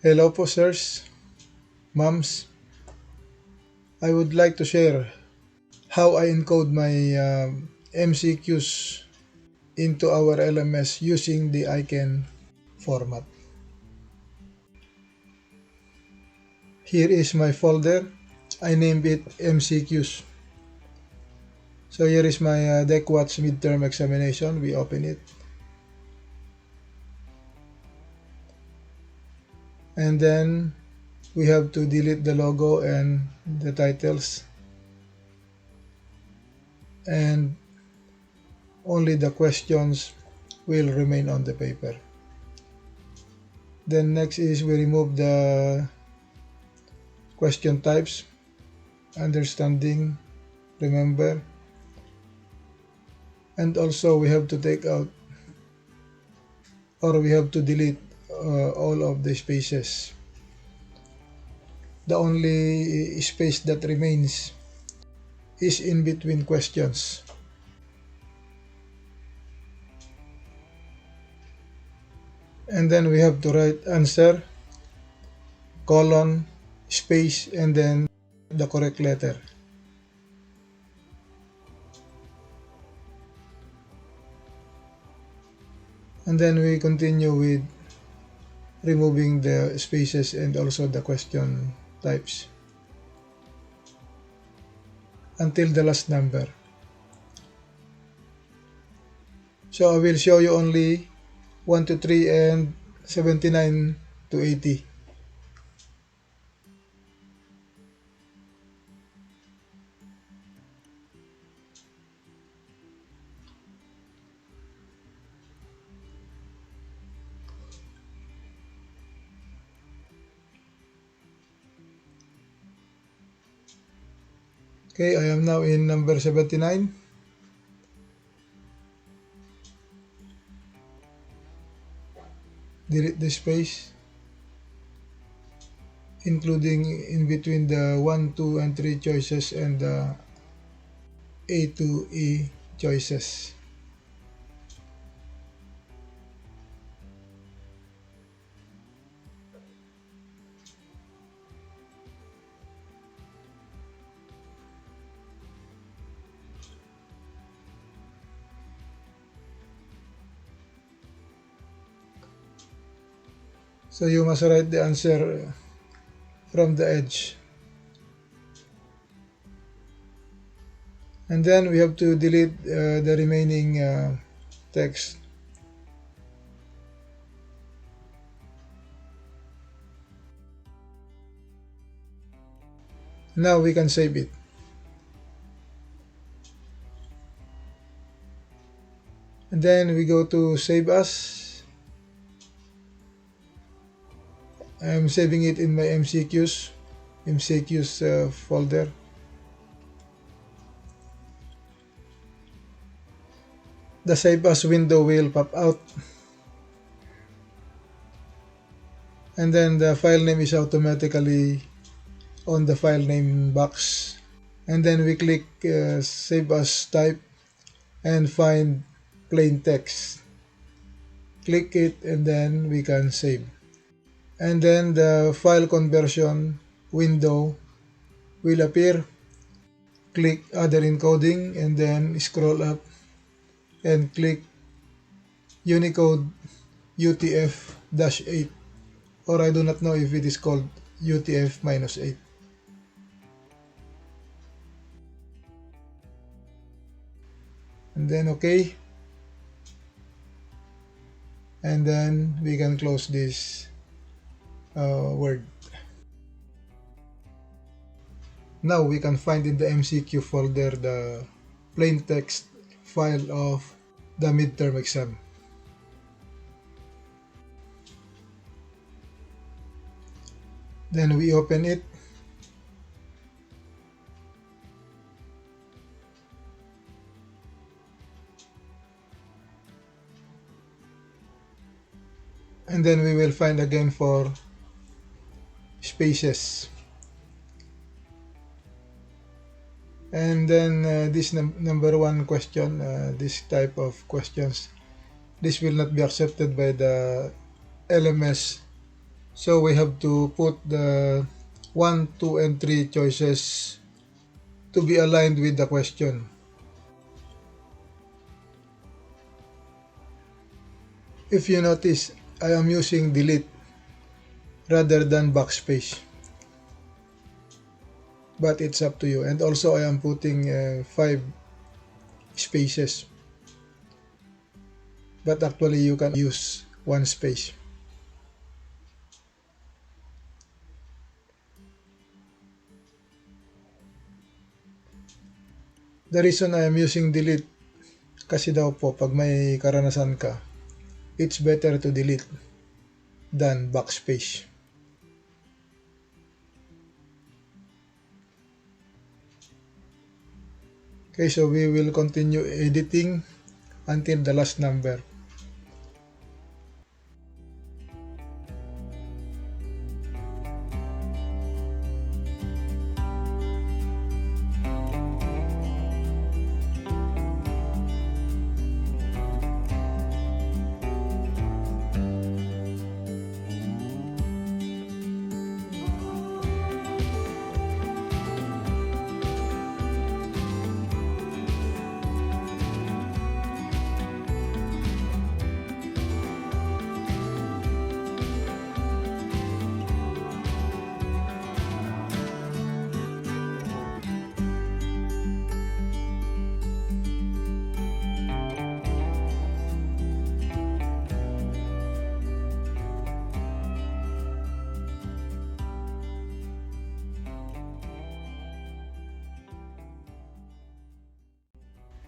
Hello po, sirs, moms. I would like to share how I encode my MCQs into our LMS using the Aiken format. Here is my folder. I named it MCQs. So here is my DECWATS midterm examination. We open it. And then we have to delete the logo and the titles. And only the questions will remain on the paper. Then next is we remove the question types, understanding, remember, and also we have to take out or we have to delete all of the spaces. The only space that remains is in between questions. And then we have to write answer, colon, space, and then the correct letter. And then we continue with removing the spaces and also the question types until the last number. So I will show you only 1 to 3 and 79 to 80. Okay, I am now in number 79. Delete the space, including in between the 1, 2, and 3 choices and the A to E choices. So you must write the answer from the edge. And then we have to delete the remaining text. Now we can save it. And then we go to Save As. I'm saving it in my MCQs folder. The Save As window will pop out. And then the file name is automatically on the file name box. And then we click Save As Type and find plain text. Click it and then we can save. And then the file conversion window will appear. Click Other Encoding and then scroll up and click Unicode UTF-8, or I do not know if it is called UTF-8. And then OK. And then we can close this word. Now we can find in the MCQ folder the plain text file of the midterm exam. Then we open it. And then we will find again for spaces. And then this number 1 question, this type of questions, this will not be accepted by the LMS So we have to put the 1, 2, and 3 choices to be aligned with the question. If you notice, I am using delete rather than backspace. But it's up to you. And also I am putting 5 spaces. But actually you can use 1 space. The reason I am using delete, kasi daw po pag may karanasan ka, it's better to delete than backspace. Okay, so we will continue editing until the last number.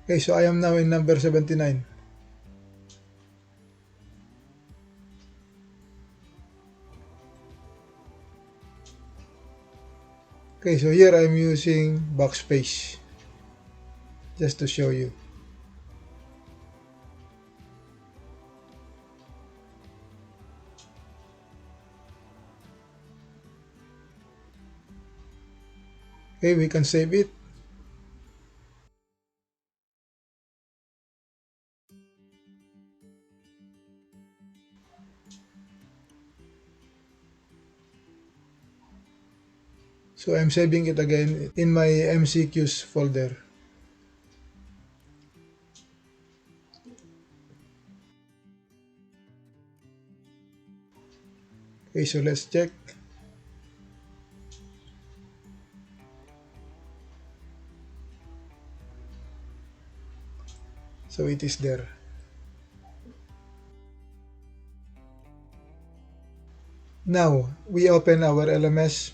Okay, so I am now in number 79. Okay, so here I'm using backspace just to show you. Okay, we can save it. So I'm saving it again in my MCQs folder. Okay, so let's check. So it is there. Now, we open our LMS.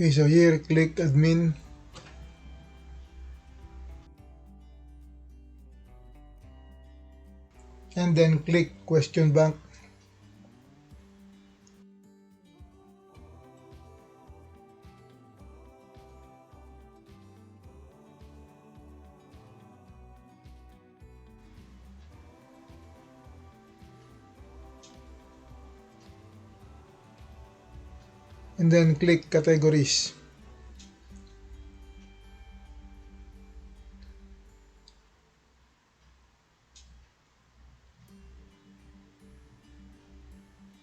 Okay, so here click admin. And then click question bank. And then click categories.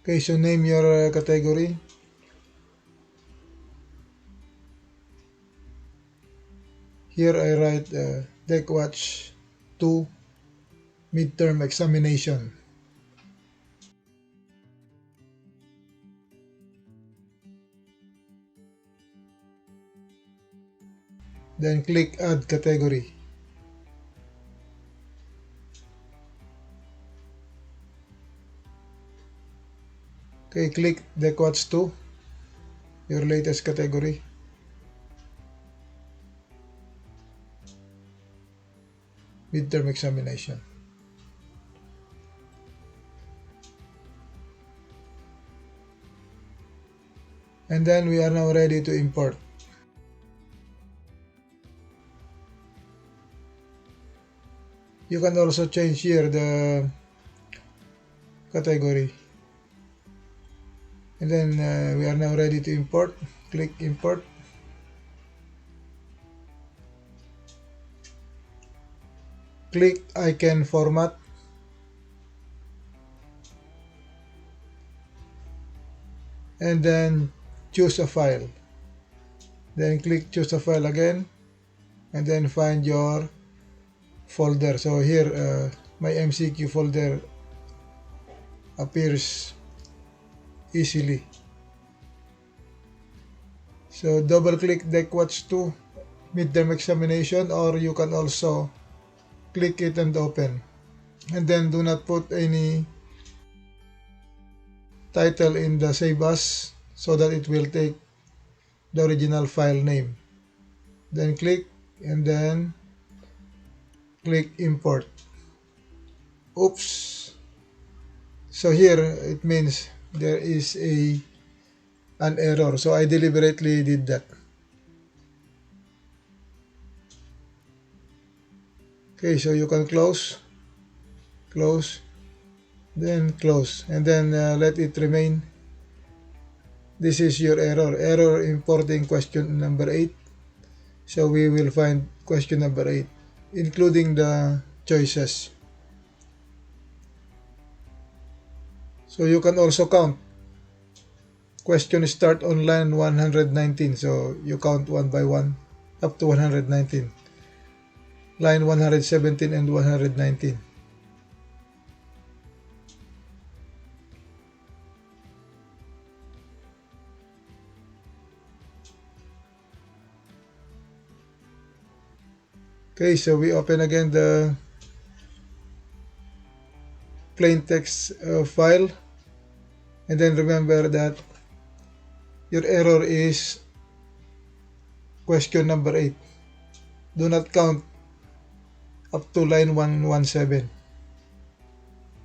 Okay, so name your category. Here I write Deck Watch 2 midterm examination. Then click add category. Okay, click Deck Watch 2, your latest category. midterm examination. And then we are now ready to import. You can also change here the category. And then we are now ready to import. Click import. Click Aiken Format. And then choose a file. Then click choose a file again. And then find your folder. So here my MCQ folder appears easily. So double click DecWatch 2 midterm examination, or you can also click it and open. And then do not put any title in the save as so that it will take the original file name. Then click and then click import. Oops. So here it means there is an error. So I deliberately did that. Okay, so you can close, then close, and then let it remain. This is your error importing question number 8. So we will find question number 8, including the choices. So you can also count. Question start on line 119. So you count one by one up to 119. Line 117 and 119. Okay, so we open again the plain text file, and then remember that your error is question number 8. Do not count up to line 117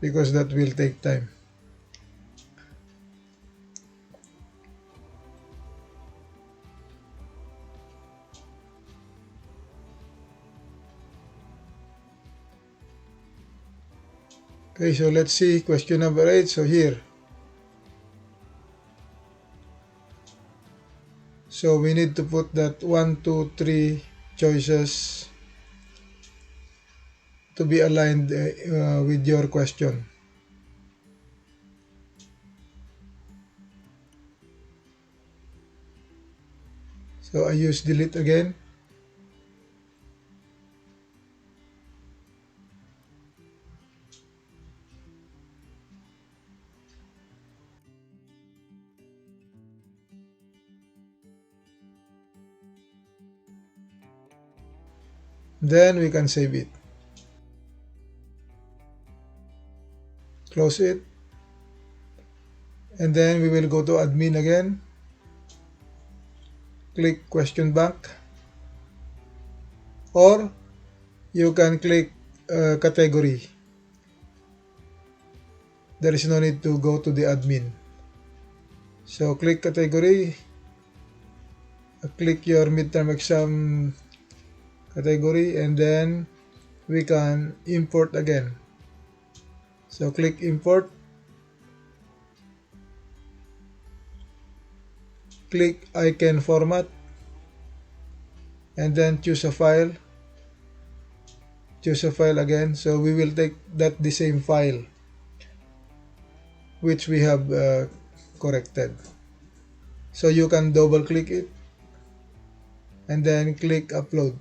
because that will take time. Okay, so let's see question number 8. So here, so we need to put that 1, 2, 3 choices to be aligned with your question. So I use delete again. Then we can save it. Close it. And then we will go to admin again. Click question bank. Or you can click category. There is no need to go to the admin. So click category. Click your midterm exam category, and then we can import again. So click import. Click Aiken Format. And then choose a file. Choose a file again. So we will take that the same file which we have corrected. So you can double click it and then click upload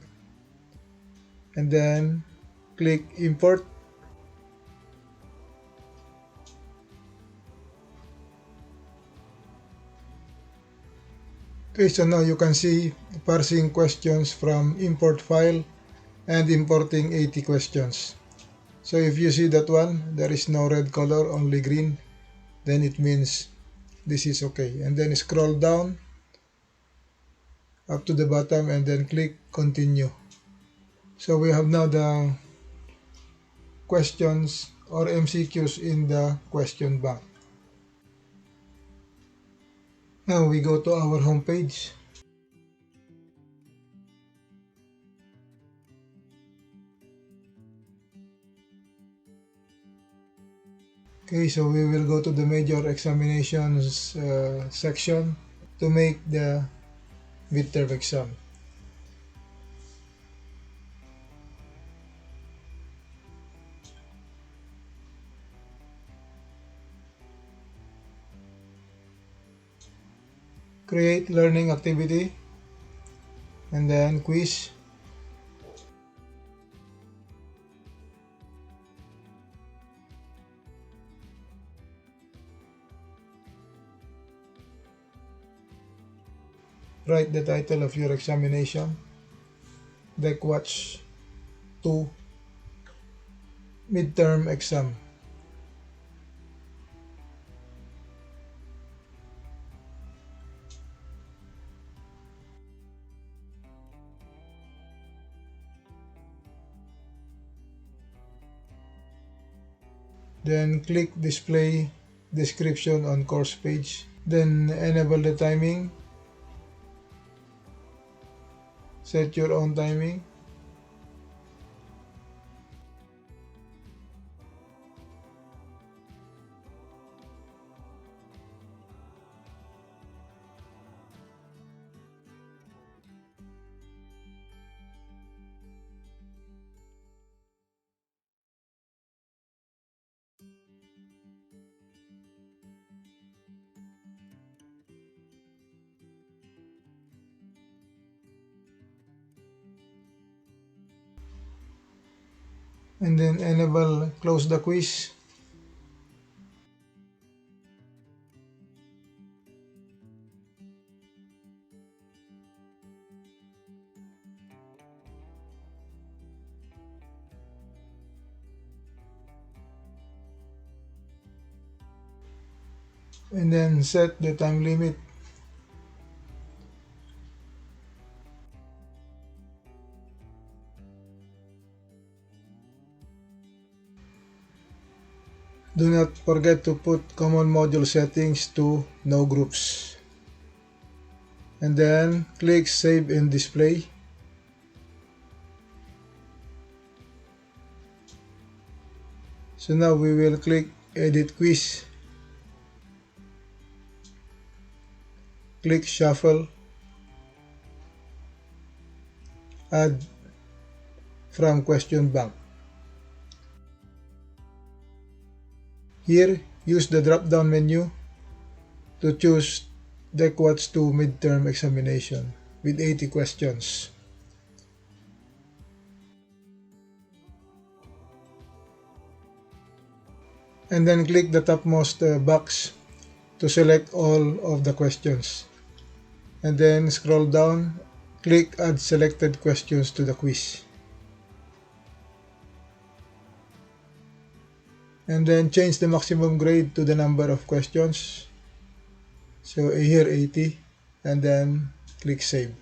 and then click import. Okay, so now you can see parsing questions from import file and importing 80 questions. So if you see that one, there is no red color, only green, then it means this is okay. And then scroll down up to the bottom and then click continue. So we have now the questions or MCQs in the question bank. Now we go to our home page. Okay, so we will go to the major examinations section to make the midterm exam. Create learning activity and then quiz. Write the title of your examination. Deck Watch 2 Midterm Exam. Then click Display Description on course page. Then enable the timing. Set your own timing. And then enable close the quiz. And then set the time limit. Do not forget to put common module settings to no groups. And then click Save and Display. So now we will click Edit Quiz. Click Shuffle. Add from question bank. Here, use the drop-down menu to choose Deck Watch 2 Midterm Examination with 80 questions. And then click the topmost box to select all of the questions. And then scroll down, click Add Selected Questions to the quiz. And then change the maximum grade to the number of questions. So here 80, and then click Save.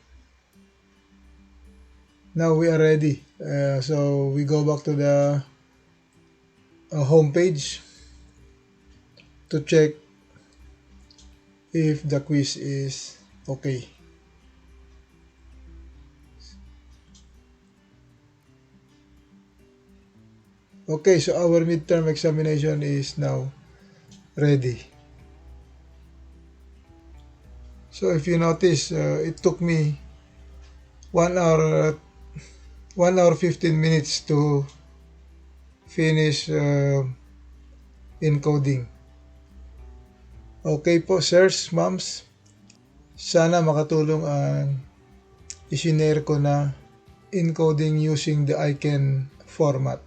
Now we are ready. So we go back to the home page to check if the quiz is okay. Okay, so our midterm examination is now ready. So if you notice, it took me 1 hour 15 minutes to finish encoding. Okay po, sirs, ma'ams. Sana makatulong ang isinare ko na encoding using the Aiken format.